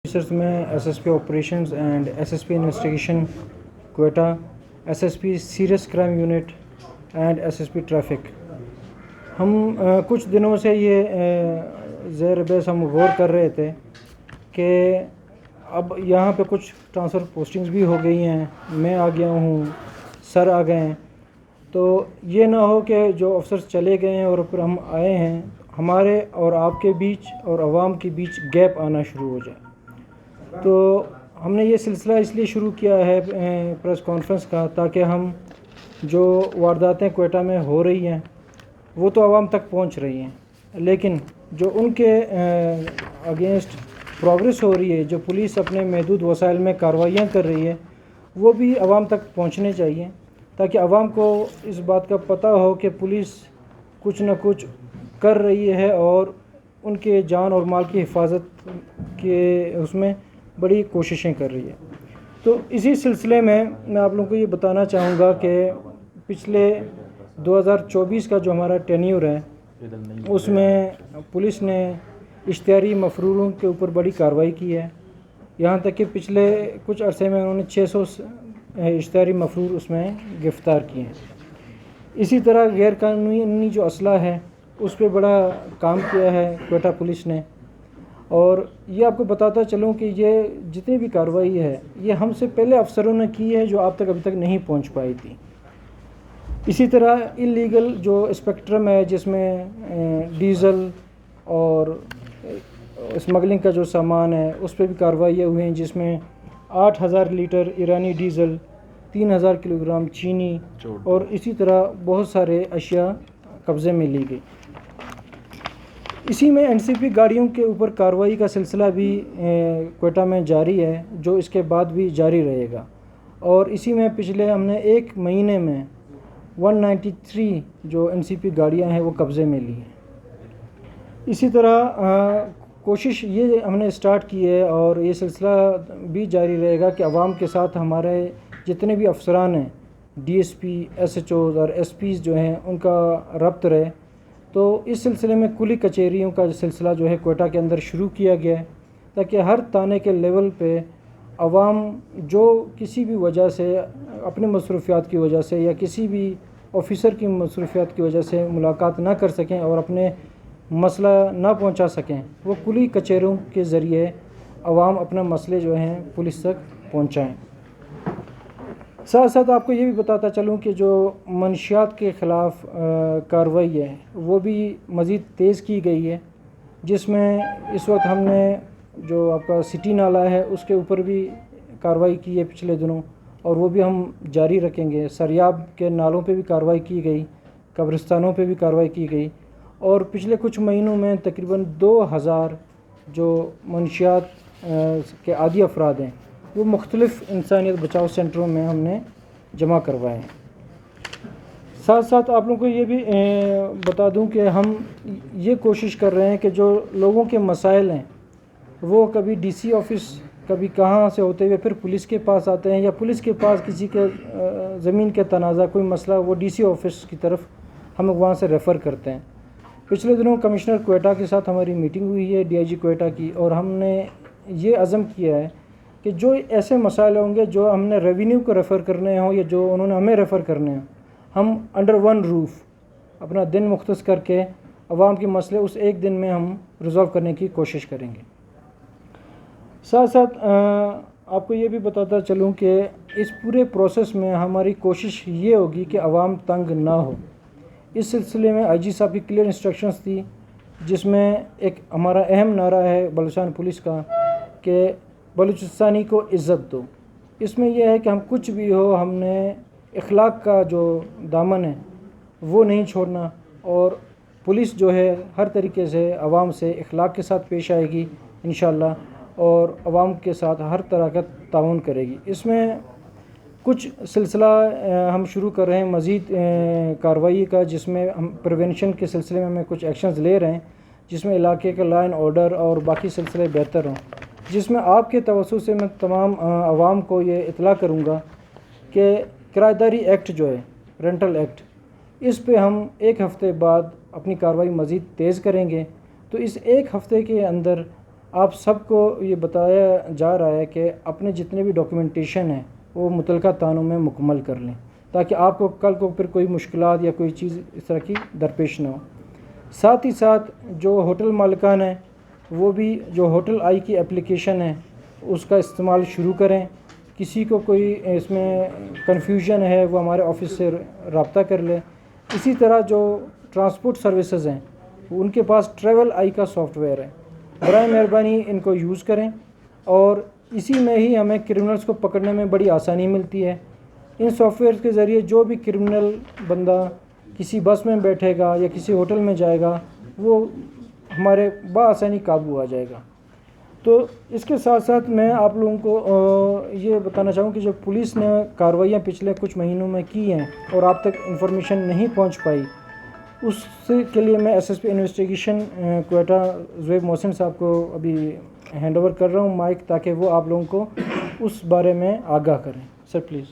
Officers میں S S P operations and S S P investigation Quetta, S S P serious crime unit and S S P traffic. ہم کچھ دنوں سے یہ زیر بحث ہم غور کر رہے تھے کہ اب یہاں پہ کچھ ٹرانسفر پوسٹنگز بھی ہو گئی ہیں، میں آ گیا ہوں، سر آ گئے ہیں، تو یہ نہ ہو کہ جو افسرز چلے گئے ہیں اور پھر ہم آئے ہیں، ہمارے اور آپ کے بیچ اور عوام کے بیچ گیپ آنا شروع ہو جائے۔ تو ہم نے یہ سلسلہ اس لیے شروع کیا ہے پریس کانفرنس کا، تاکہ ہم جو وارداتیں کوئٹہ میں ہو رہی ہیں وہ تو عوام تک پہنچ رہی ہیں، لیکن جو ان کے اگینسٹ پروگریس ہو رہی ہے، جو پولیس اپنے محدود وسائل میں کارروائیاں کر رہی ہے، وہ بھی عوام تک پہنچنے چاہیے، تاکہ عوام کو اس بات کا پتہ ہو کہ پولیس کچھ نہ کچھ کر رہی ہے اور ان کے جان اور مال کی حفاظت کے اس میں بڑی کوششیں کر رہی ہے۔ تو اسی سلسلے میں آپ لوگوں کو یہ بتانا چاہوں گا کہ پچھلے 2024 کا جو ہمارا ٹینیور ہے، اس میں پولیس نے اشتہاری مفروروں کے اوپر بڑی کارروائی کی ہے، یہاں تک کہ پچھلے کچھ عرصے میں انہوں نے 600 اشتہاری مفرور اس میں گرفتار کیے ہیں۔ اسی طرح غیر قانونی جو اسلحہ ہے اس پہ بڑا کام کیا ہے کوئٹہ پولیس نے، اور یہ آپ کو بتاتا چلوں کہ یہ جتنی بھی کارروائی ہے یہ ہم سے پہلے افسروں نے کی ہے جو آپ تک ابھی تک نہیں پہنچ پائی تھی۔ اسی طرح انلیگل جو اسپیکٹرم ہے، جس میں ڈیزل اور اسمگلنگ کا جو سامان ہے اس پہ بھی کارروائیاں ہوئی ہیں، جس میں 8000 لیٹر ایرانی ڈیزل، 3000 کلو گرام چینی اور اسی طرح بہت سارے اشیاء قبضے میں لی گئی۔ اسی میں این سی پی گاڑیوں کے اوپر کارروائی کا سلسلہ بھی کوئٹہ میں جاری ہے، جو اس کے بعد بھی جاری رہے گا، اور اسی میں پچھلے ہم نے ایک مہینے میں 193 جو این سی پی گاڑیاں ہیں وہ قبضے میں لی ہیں۔ اسی طرح کوشش یہ ہم نے سٹارٹ کی ہے اور یہ سلسلہ بھی جاری رہے گا کہ عوام کے ساتھ ہمارے جتنے بھی افسران ہیں، D S P, S H Os اور ایس پیز جو ہیں، ان کا ربط رہے۔ تو اس سلسلے میں کلی کچہریوں کا سلسلہ جو ہے کوئٹہ کے اندر شروع کیا گیا ہے، تاکہ ہر تانے کے لیول پہ عوام جو کسی بھی وجہ سے اپنے مصروفیات کی وجہ سے یا کسی بھی آفیسر کی مصروفیات کی وجہ سے ملاقات نہ کر سکیں اور اپنے مسئلہ نہ پہنچا سکیں، وہ کلی کچہریوں کے ذریعے عوام اپنا مسئلے جو ہیں پولیس تک پہنچائیں۔ ساتھ ساتھ آپ کو یہ بھی بتاتا چلوں کہ جو منشیات کے خلاف کارروائی ہے وہ بھی مزید تیز کی گئی ہے، جس میں اس وقت ہم نے جو آپ کا سٹی نالہ ہے اس کے اوپر بھی کارروائی کی ہے پچھلے دنوں، اور وہ بھی ہم جاری رکھیں گے۔ سریاب کے نالوں پہ بھی کارروائی کی گئی، قبرستانوں پہ بھی کارروائی کی گئی، اور پچھلے کچھ مہینوں میں تقریباً 2000 جو منشیات کے عادی افراد ہیں وہ مختلف انسانیت بچاؤ سینٹروں میں ہم نے جمع کروائے ہیں۔ ساتھ ساتھ آپ لوگوں کو یہ بھی بتا دوں کہ ہم یہ کوشش کر رہے ہیں کہ جو لوگوں کے مسائل ہیں وہ کبھی ڈی سی آفس، کبھی کہاں سے ہوتے ہوئے پھر پولیس کے پاس آتے ہیں، یا پولیس کے پاس کسی کے زمین کے تنازع کوئی مسئلہ، وہ ڈی سی آفس کی طرف ہم وہاں سے ریفر کرتے ہیں۔ پچھلے دنوں کمشنر کوئٹہ کے ساتھ ہماری میٹنگ ہوئی ہے، ڈی آئی جی کوئٹہ کی، اور ہم نے یہ عزم کیا ہے کہ جو ایسے مسائل ہوں گے جو ہم نے ریونیو کو ریفر کرنے ہوں یا جو انہوں نے ہمیں ریفر کرنے ہوں، ہم انڈر ون روف اپنا دن مختص کر کے عوام کے مسئلے اس ایک دن میں ہم ریزالو کرنے کی کوشش کریں گے۔ ساتھ ساتھ آپ کو یہ بھی بتاتا چلوں کہ اس پورے پروسیس میں ہماری کوشش یہ ہوگی کہ عوام تنگ نہ ہو۔ اس سلسلے میں آئی جی صاحب کی کلیئر انسٹرکشنز تھی، جس میں ایک ہمارا اہم نعرہ ہے بلوچستان پولیس کا کہ بلوچستانی کو عزت دو۔ اس میں یہ ہے کہ ہم کچھ بھی ہو، ہم نے اخلاق کا جو دامن ہے وہ نہیں چھوڑنا، اور پولیس جو ہے ہر طریقے سے عوام سے اخلاق کے ساتھ پیش آئے گی انشاءاللہ، اور عوام کے ساتھ ہر طرح کا تعاون کرے گی۔ اس میں کچھ سلسلہ ہم شروع کر رہے ہیں مزید کارروائی کا، جس میں ہم پریونشن کے سلسلے میں ہمیں کچھ ایکشنز لے رہے ہیں، جس میں علاقے کا لا اینڈ آرڈر اور باقی سلسلے بہتر ہوں، جس میں آپ کے توسط سے میں تمام عوام کو یہ اطلاع کروں گا کہ کرایہ داری ایکٹ جو ہے، رینٹل ایکٹ، اس پہ ہم ایک ہفتے بعد اپنی کارروائی مزید تیز کریں گے۔ تو اس ایک ہفتے کے اندر آپ سب کو یہ بتایا جا رہا ہے کہ اپنے جتنے بھی ڈاکیومنٹیشن ہیں وہ متعلقہ تھانوں میں مکمل کر لیں تاکہ آپ کو کل کو پھر کوئی مشکلات یا کوئی چیز اس طرح کی درپیش نہ ہو۔ ساتھ ہی ساتھ جو ہوٹل مالکان ہیں وہ بھی جو ہوٹل آئی کی اپلیکیشن ہے اس کا استعمال شروع کریں۔ کسی کو کوئی اس میں کنفیوژن ہے وہ ہمارے آفس سے رابطہ کر لے۔ اسی طرح جو ٹرانسپورٹ سروسز ہیں ان کے پاس ٹریول آئی کا سافٹ ویئر ہے، برائے مہربانی ان کو یوز کریں، اور اسی میں ہی ہمیں کرمنلز کو پکڑنے میں بڑی آسانی ملتی ہے۔ ان سافٹ ویئر کے ذریعے جو بھی کرمنل بندہ کسی بس میں بیٹھے گا یا کسی ہوٹل میں جائے گا وہ ہمارے بآسانی قابو آ جائے گا۔ تو اس کے ساتھ ساتھ میں آپ لوگوں کو یہ بتانا چاہوں کہ جو پولیس نے کارروائیاں پچھلے کچھ مہینوں میں کی ہیں اور آپ تک انفارمیشن نہیں پہنچ پائی، اس کے لیے میں S S P investigation Quetta Zohaib Mohsin sahib کو ابھی ہینڈ اوور کر رہا ہوں مائک، تاکہ وہ آپ لوگوں کو اس بارے میں آگاہ کریں۔ Sir please.